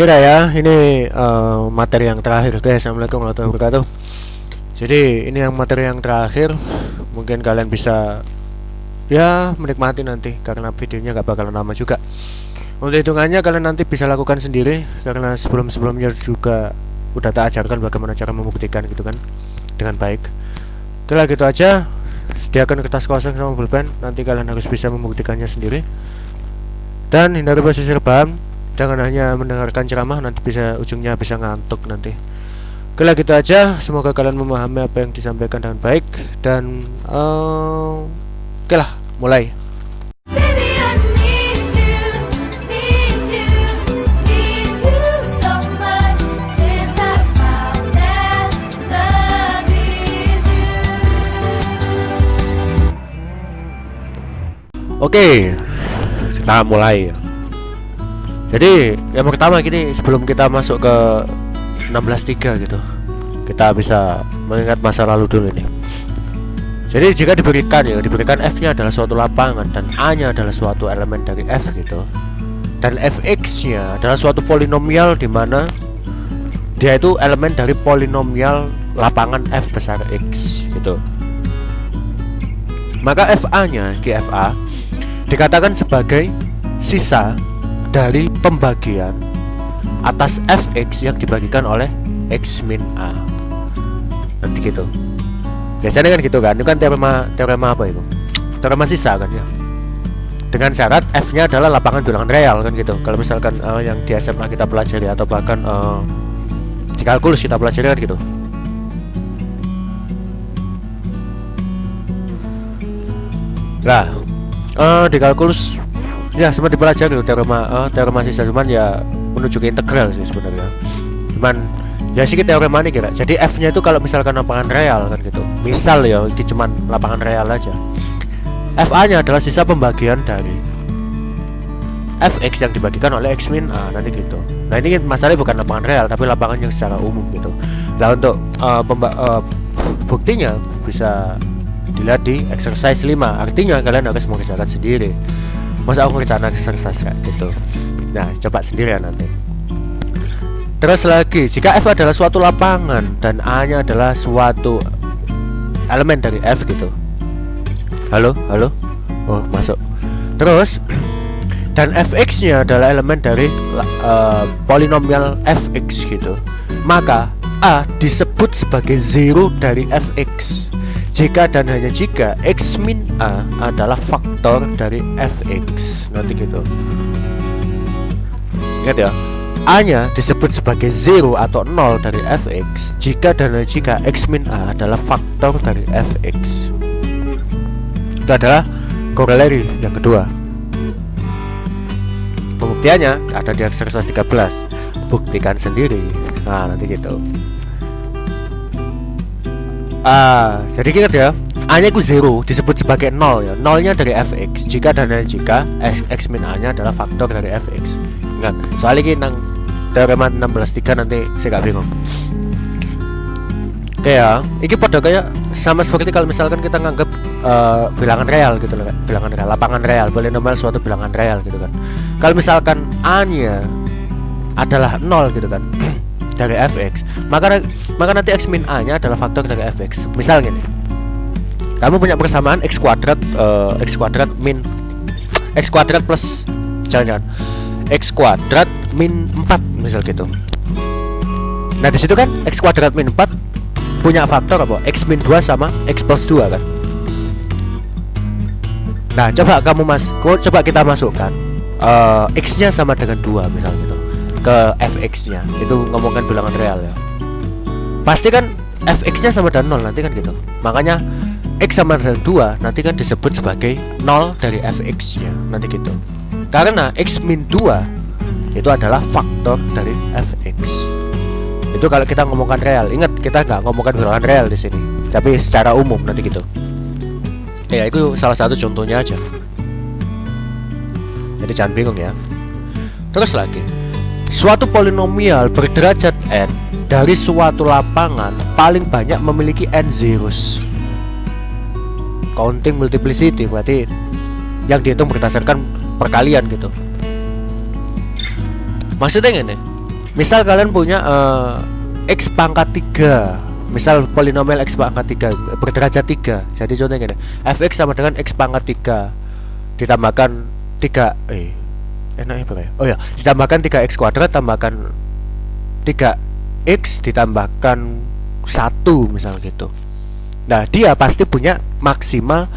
Oke dah ya, ini materi yang terakhir guys. Assalamualaikum warahmatullahi wabarakatuh. Jadi ini yang materi yang terakhir. Mungkin kalian bisa ya menikmati nanti karena videonya gak bakalan lama juga. Untuk hitungannya kalian nanti bisa lakukan sendiri karena sebelum-sebelumnya juga udah tak ajarkan bagaimana cara membuktikan gitu kan dengan baik. Oke lah gitu aja. Sediakan kertas kosong sama pulpen. Nanti kalian harus bisa membuktikannya sendiri. Dan hindari posisi rebahan. Jangan hanya mendengarkan ceramah, nanti ujungnya bisa ngantuk nanti. Oke lah gitu aja. Semoga kalian memahami apa yang disampaikan dengan baik. Dan oke lah, mulai. Oke, kita mulai. Jadi yang pertama gini, sebelum kita masuk ke 16.3 gitu, kita bisa mengingat masa lalu dulu nih. Jadi jika diberikan F-nya adalah suatu lapangan dan A-nya adalah suatu elemen dari F gitu, dan Fx-nya adalah suatu polinomial di mana dia itu elemen dari polinomial lapangan F besar X gitu. Maka Fa-nya di Fa dikatakan sebagai sisa dari pembagian atas Fx yang dibagikan oleh X min A. Nanti gitu. Biasanya kan gitu kan. Itu kan teorema apa itu? Teorema sisa kan ya. Dengan syarat F-nya adalah lapangan bilangan real kan gitu. Kalau misalkan yang di SMA kita pelajari atau bahkan di kalkulus kita pelajari kan gitu. Nah, di kalkulus ya sempat dipelajari teorema sisa, cuman ya menuju ke integral sih sebenarnya. Cuman ya sedikit teorema nih kira. Jadi F-nya itu kalau misalkan lapangan real kan gitu. Misal ya ini cuman lapangan real aja. Fa-nya adalah sisa pembagian dari Fx yang dibagikan oleh X min A nanti gitu. Nah ini masalahnya bukan lapangan real tapi lapangan yang secara umum gitu. Nah untuk buktinya bisa dilihat di exercise 5. Artinya kalian harus mengerjakan sendiri. Masa aku ngerjakan exercise kayak gitu. Nah coba sendiri ya nanti. Terus lagi, jika F adalah suatu lapangan dan A nya adalah suatu elemen dari F gitu. Halo? Oh masuk. Terus dan Fx nya adalah elemen dari polinomial Fx gitu. Maka A disebut sebagai 0 dari Fx jika dan hanya jika X min A adalah faktor dari Fx. Nanti gitu. Ingat ya, A nya disebut sebagai 0 atau 0 dari Fx jika dan hanya jika X min A adalah faktor dari Fx. Itu adalah koroleri yang kedua. Pembuktiannya ada di exercise 13. Buktikan sendiri. Nah nanti gitu. Jadi ingat ya, A-nya itu 0 disebut sebagai 0 ya. 0-nya dari Fx jika dan hanya jika X min A-nya adalah faktor dari Fx. Ingat, soalnya ini nang teorema 16.3 nanti saya gak bingung. Oke ya, ini pada kayak sama seperti kalau misalkan kita nganggap bilangan real gitu loh, bilangan real, lapangan real, polinomial suatu bilangan real gitu kan. Kalau misalkan A-nya adalah 0 gitu kan dari Fx, maka nanti X min A nya adalah faktor dari Fx. Misalnya nih, kamu punya persamaan X kuadrat min X kuadrat plus jangan X kuadrat min 4 misal gitu. Nah di situ kan X kuadrat min 4 punya faktor apa? X min 2 sama X plus 2 kan. Nah coba kita masukkan X nya sama dengan 2 misal gitu ke Fx nya, itu ngomongkan bilangan real ya. Pasti kan Fx nya sama dengan 0 nanti kan gitu. Makanya X sama dengan 2 nanti kan disebut sebagai 0 dari Fx nya nanti gitu. Karena X min 2 itu adalah faktor dari Fx. Itu kalau kita ngomongkan real. Ingat, kita nggak ngomongkan bilangan real di sini, tapi secara umum nanti gitu. Ya itu salah satu contohnya aja. Jadi jangan bingung ya. Terus lagi, suatu polinomial berderajat n dari suatu lapangan paling banyak memiliki n zeros. Counting multiplicity berarti yang dihitung berdasarkan perkalian gitu. Maksudnya gini, Misal kalian punya x pangkat 3, misal polinomial x pangkat 3 berderajat 3. Jadi contohnya gini, fx sama dengan x pangkat 3 ditambahkan 3 enaknya berapa ya? Oh ya, ditambahkan 3x kuadrat tambahkan 3x ditambahkan 1 misal gitu. Nah, dia pasti punya maksimal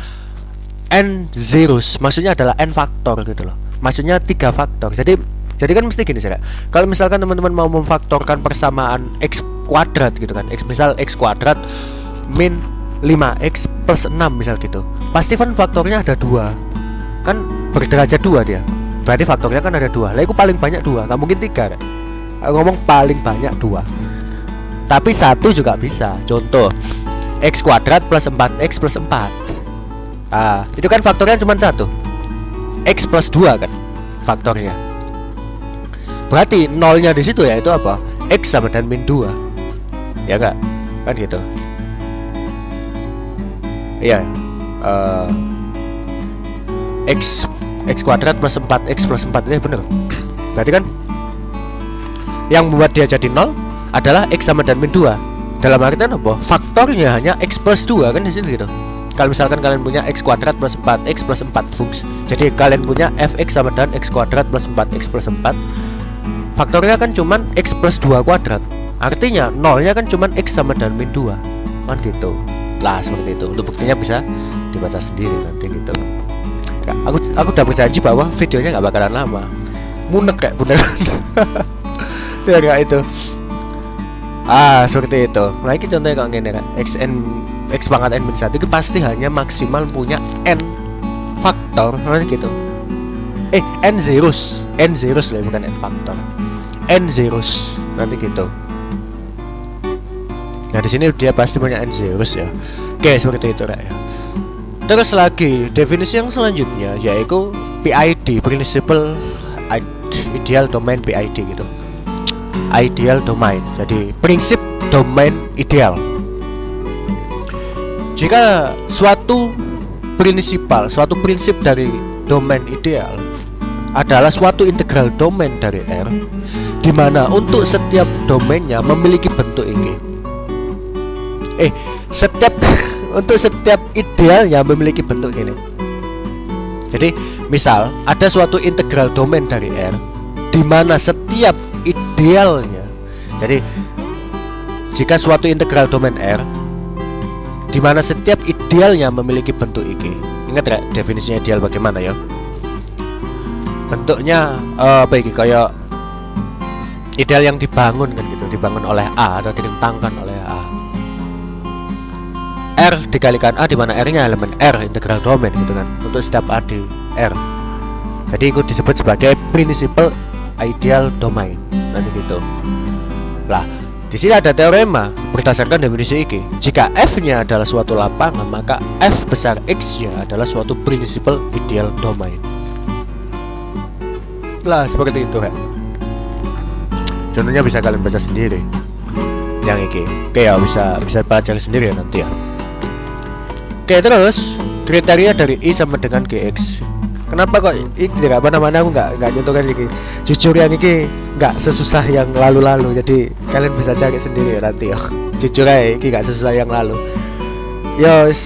n zeros, maksudnya adalah n faktor gitu loh. Maksudnya 3 faktor. Jadi kan mesti gini sih, kalau misalkan teman-teman mau memfaktorkan persamaan x kuadrat gitu kan, misal x kuadrat min 5x plus 6 misal gitu, pasti kan faktornya ada 2 kan, berderajat 2 dia, berarti faktornya kan ada 2. Lah itu paling banyak 2, nggak mungkin 3 kan? Ngomong paling banyak 2, tapi 1 juga bisa. Contoh x kuadrat plus 4x plus 4, itu kan faktornya cuma 1, x plus 2 kan faktornya. Berarti nolnya di situ ya itu apa? X sama dengan min 2. Ya enggak? Kan gitu. Iya. X kuadrat plus 4x plus 4 itu bener. Berarti kan yang membuat dia jadi 0 adalah x sama dengan min 2. Dalam artian apa? Faktornya hanya x plus 2 kan di sini gitu. Kalau misalkan kalian punya x kuadrat plus 4x plus 4 fungsi. Jadi kalian punya fx sama dengan x kuadrat plus 4x plus 4. Faktornya kan cuman x plus 2 kuadrat. Artinya nolnya kan cuman x sama dengan min 2. Kan gitu. Lah seperti itu. Untuk buktinya bisa dibaca sendiri nanti gitu. Aku udah berjanji bahwa videonya nggak bakalan lama. Munek kayak beneran. Ya nggak itu. Seperti itu. Nah ini contohnya kalau gini kan, x pangkat n min 1 itu pasti hanya maksimal punya n faktor, gitu. N zeros lah, bukan n faktor. N zeros nanti gitu. Nah di sini dia pasti punya n zeros ya. Oke, seperti itu ya. Terus lagi definisi yang selanjutnya yaitu PID, Principal Ideal Domain PID gitu. Ideal domain. Jadi prinsip domain ideal. Jika suatu prinsip dari domain ideal adalah suatu integral domain dari R, di mana untuk setiap domainnya memiliki bentuk ini. Untuk setiap idealnya memiliki bentuk ini. Jadi, misal ada suatu integral domain dari R, di mana setiap idealnya. Jadi, jika suatu integral domain R, di mana setiap idealnya memiliki bentuk ini. Ingat gak definisinya ideal bagaimana ya? Bentuknya kayak ideal yang dibangun kan gitu, dibangun oleh A atau direntangkan oleh A. R dikalikan A, di mana R-nya elemen R integral domain gitu kan, untuk setiap A di R. Jadi itu disebut sebagai principal ideal domain nanti gitu. Lah, di sini ada teorema berdasarkan definisi ini. Jika F-nya adalah suatu lapangan, maka F besar X-nya adalah suatu principal ideal domain. Lah, seperti itu ya. Contohnya bisa kalian baca sendiri. Yang ini, oke ya, bisa pelajari sendiri ya nanti ya. Oke, terus kriteria dari I sama dengan GX. Kenapa kok ini tidak mana-mana aku nggak nyentuhkan ini. Jujur yang ini nggak sesusah yang lalu-lalu. Jadi kalian bisa cari sendiri ya nanti ya. Jujur aja ini nggak sesusah yang lalu. Yos,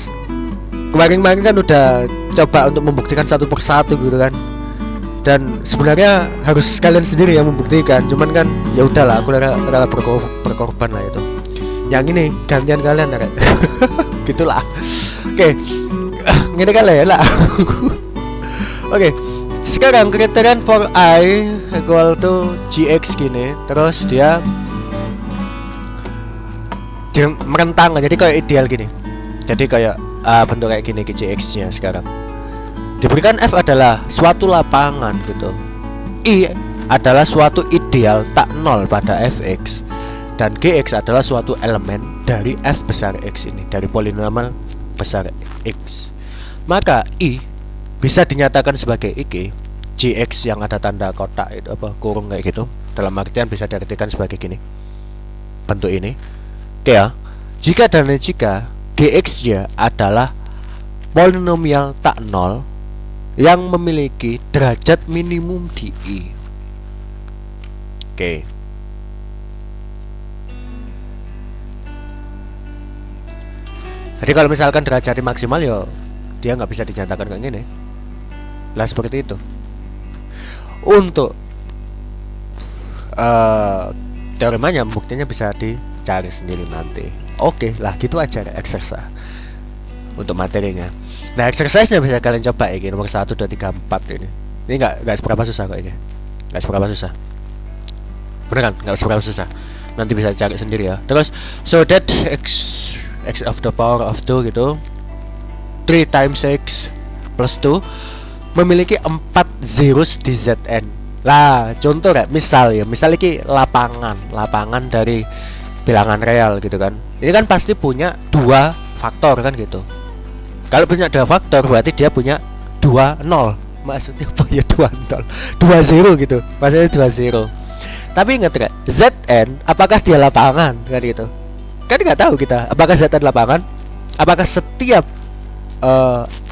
kemarin-kemarin kan udah coba untuk membuktikan satu persatu gitu kan. Dan sebenarnya harus kalian sendiri yang membuktikan. Cuman kan ya udahlah, aku rela berkorban lah itu. Yang ini gantian kalian ya. Gitulah. Oke. Gini kalian lah. Oke. Sekarang kriteria for I equal to GX gini. Terus dia merentang, jadi kayak ideal gini. Jadi kayak bentuk kayak gini GX nya sekarang. Diberikan F adalah suatu lapangan gitu. I adalah suatu ideal tak nol pada Fx. Dan GX adalah suatu elemen dari F besar X ini, dari polinomial besar X. Maka I bisa dinyatakan sebagai IK. GX yang ada tanda kotak itu apa kurung kayak gitu, dalam artian bisa diartikan sebagai gini, bentuk ini. Oke ya. Jika dan jika GX nya adalah polinomial tak nol yang memiliki derajat minimum di I. Oke. Jadi kalau misalkan derajatnya maksimal ya dia nggak bisa dinyatakan kayak gini. Lah seperti itu. Untuk teoremanya, buktinya bisa dicari sendiri nanti. Oke lah, gitu aja exercise untuk materinya. Nah, exercise-nya bisa kalian coba ya, nomor 1, 2, 3, 4 ini. Ini nggak seberapa susah kok ini. Nggak seberapa susah. Beneran, nggak seberapa susah. Nanti bisa cari sendiri ya. Terus, so that x of the power of 2 gitu, 3 times x plus 2 memiliki 4 zeros di Zn. Lah, contoh ya, misal ini lapangan dari bilangan real gitu kan. Ini kan pasti punya 2 faktor kan gitu. Kalau punya 2 faktor berarti dia punya 2 nol. Maksudnya apa ya 2 nol? 2 zero gitu. Maksudnya 2 zero. Tapi ingat gak, Zn apakah dia lapangan kan gitu? Kan nggak tahu kita apakah Zn lapangan. Apakah setiap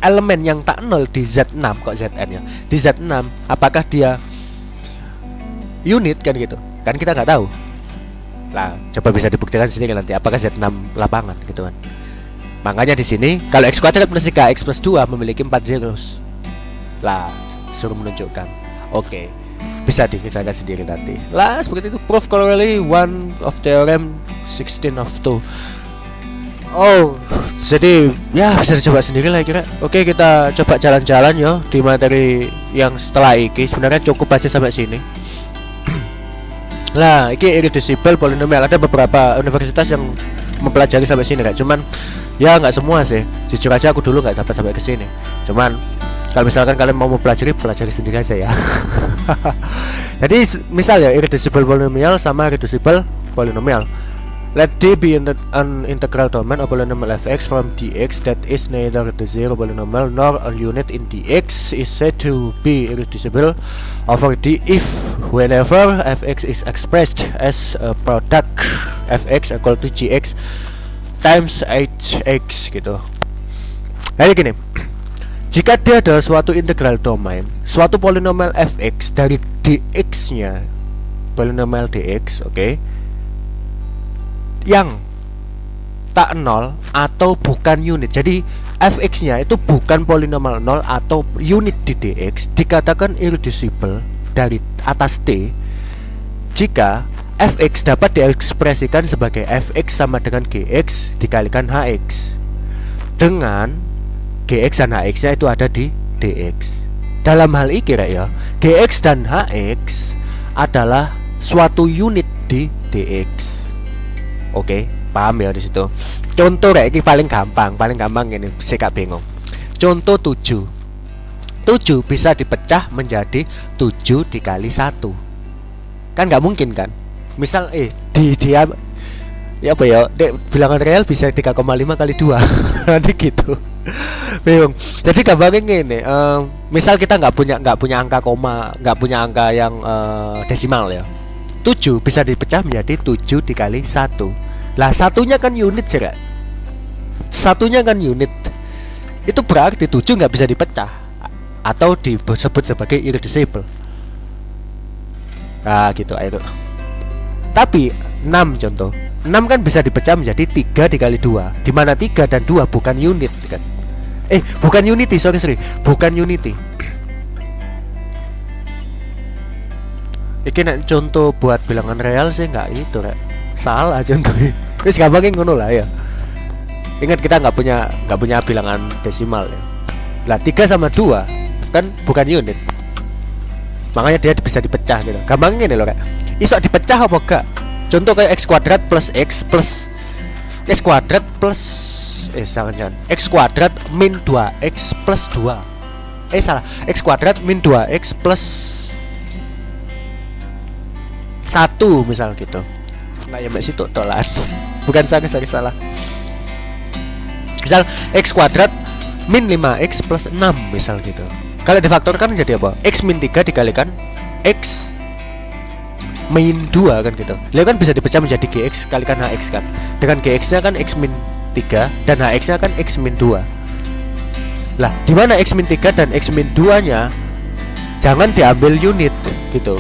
elemen yang tak nol di Z6 kok Zn ya, di Z6 apakah dia unit kan gitu? Kan kita nggak tahu. Lah, coba bisa dibuktikan sendiri nanti apakah Z6 lapangan gitu kan. Makanya di sini kalau x kuadrat plus 3x plus 2 memiliki 4 zeros. Lah, suruh menunjukkan. Oke. Bisa dikerjakan sendiri nanti. Lah, seperti itu. Proof corollary one of theorem 16 of 2. Oh, jadi ya bisa dicoba sendiri lah kira. Oke, kita coba jalan-jalan ya di materi yang setelah ini. Sebenarnya cukup aja sampai sini. Lah, ini irreducible polynomial. Ada beberapa universitas yang mempelajari sampai sini kan. Cuman ya nggak semua sih. Jujur aja aku dulu nggak dapat sampai ke sini. Cuman kalau misalkan kalian mau pelajari sendiri aja ya. Jadi misal ya irreducible polynomial sama reducible polynomial. Let D be an integral domain of polynomial fx from dx that is neither the zero polynomial nor a unit in dx is said to be irreducible over D if whenever fx is expressed as a product fx equal to gx times hx gitu. Jadi gini, jika dia adalah suatu integral domain, suatu polinomial fx dari dx-nya, polinomial dx, oke, yang tak nol atau bukan unit. Jadi fx-nya itu bukan polinomial nol atau unit di dx, dikatakan irreducible dari atas d jika fx dapat diekspresikan sebagai fx sama dengan gx dikalikan hx, dengan gx dan hx-nya itu ada di dx. Dalam hal ini kira ya, gx dan hx adalah suatu unit di dx. Oke, paham ya di situ. Contoh kayak ini paling gampang ini, saya gak bingung. Contoh 7 bisa dipecah menjadi 7 dikali 1. Kan nggak mungkin kan? Misal dia ya apa ya, bilangan real bisa 3,5 kali 2. Nanti gitu. Bingung. Jadi gampangnya gini, misal kita nggak punya angka koma, nggak punya angka yang desimal ya. 7 bisa dipecah menjadi 7 dikali 1. Lah satunya kan unit sih, satunya kan unit. Itu berarti 7 nggak bisa dipecah atau disebut sebagai irreducible. Nah gitu ayo. Tapi 6 contoh, 6 kan bisa dipecah menjadi 3 dikali 2, di mana 3 dan 2 bukan unit kan. Bukan unity, sorry, bukan unity. Ini nak contoh buat bilangan real sih nggak itu, salah contohnya. Terus gampangnya ngono lah ya. Ingat kita nggak punya bilangan desimal ya. Lah 3 sama 2 kan bukan unit. Makanya dia bisa dipecah gitu. Gampangnya nih loh, iso dipecah apa enggak? Contoh kayak x kuadrat plus x kuadrat plus jangan x kuadrat min 2x plus 2. Salah, x kuadrat min 2x plus 1 misal gitu. Nah ya mbak situ tolan. Bukan salah. Misal x kuadrat min 5x plus 6 misal gitu. Kalau difaktorkan jadi apa? X min 3 dikalikan x min 2 kan gitu. Lalu kan bisa dipecah menjadi gx kalikan hx kan. Dengan gx nya kan x min 3 dan hx nya kan x min 2. Lah di mana x min 3 dan x min 2 nya jangan diambil unit gitu.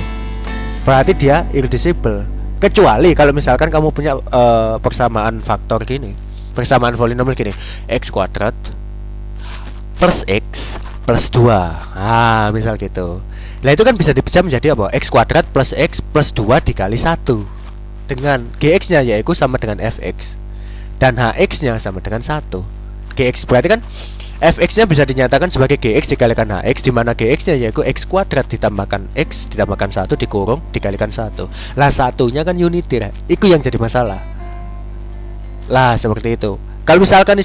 Berarti dia irreducible. Kecuali kalau misalkan kamu punya persamaan faktor gini. persamaan polinomial gini, x kuadrat plus x plus 2. Ah, misal gitu. Nah, itu kan bisa dipecah menjadi apa? X kuadrat plus x plus 2 dikali 1 dengan gx-nya yaitu sama dengan fx dan hx-nya sama dengan 1. Gx berarti kan fx-nya bisa dinyatakan sebagai gx dikalikan hx, di mana gx-nya yaitu x kuadrat ditambahkan x ditambahkan 1 dikurung dikalikan 1. Lah satunya kan unitir. Itu yang jadi masalah. Lah seperti itu. Kalau misalkan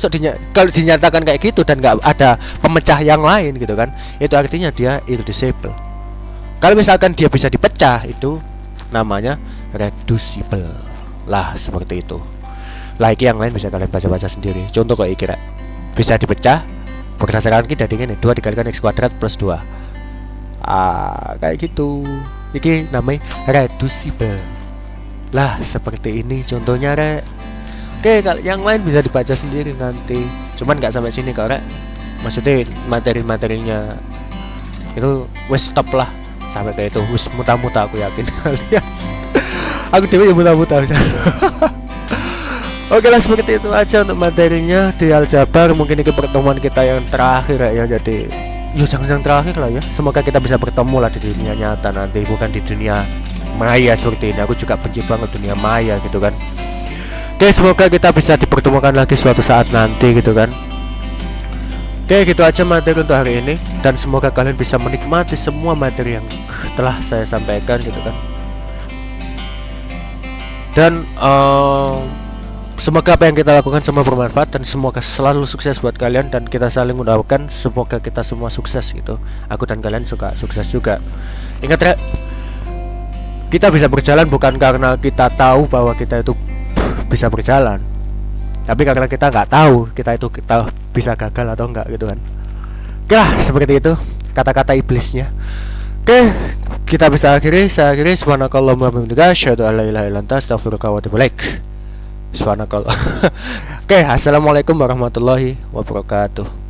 kalau dinyatakan kayak gitu dan nggak ada pemecah yang lain gitu kan, itu artinya dia irreducible. Kalau misalkan dia bisa dipecah, itu namanya reducible. Lah seperti itu. Lah iki yang lain bisa kalian baca-baca sendiri. Contoh kok iki bisa dipecah berdasarkan kita dengan 2 dikalikan x kuadrat plus 2. Kayak gitu. Iki namanya reducible. Lah seperti ini contohnya Oke, kalau yang lain bisa dibaca sendiri nanti. Cuman nggak sampai sini kok, maksudnya materi-materinya itu wes stop lah sampai kayak itu, wes muta-muta aku yakin kalian. Aku dewe ya muta-muta. Oke lah, seperti itu aja untuk materinya di aljabar. Mungkin ini pertemuan kita yang terakhir ya. Jadi jangan terakhir lah ya. Semoga kita bisa bertemu lah di dunia nyata nanti, bukan di dunia maya seperti ini. Aku juga benci banget dunia maya gitu kan. Oke, semoga kita bisa dipertemukan lagi suatu saat nanti gitu kan. Oke, gitu aja materi untuk hari ini. Dan semoga kalian bisa menikmati semua materi yang telah saya sampaikan gitu kan. Dan semoga apa yang kita lakukan semua bermanfaat, dan semoga selalu sukses buat kalian. Dan kita saling mendoakan semoga kita semua sukses gitu. Aku dan kalian suka sukses juga. Ingat kita bisa berjalan bukan karena kita tahu bahwa kita itu bisa berjalan, tapi karena kita nggak tahu kita bisa gagal atau enggak gitu kan. Oke lah, seperti itu kata-kata iblisnya. Oke, kita bisa akhiri. Saya akhiri. Subhanakallahumma wa bihamdika asyhadu an la ilaha illa anta astaghfiruka wa atubu ilaik. Subhanakallah. Oke, assalamualaikum warahmatullahi wabarakatuh.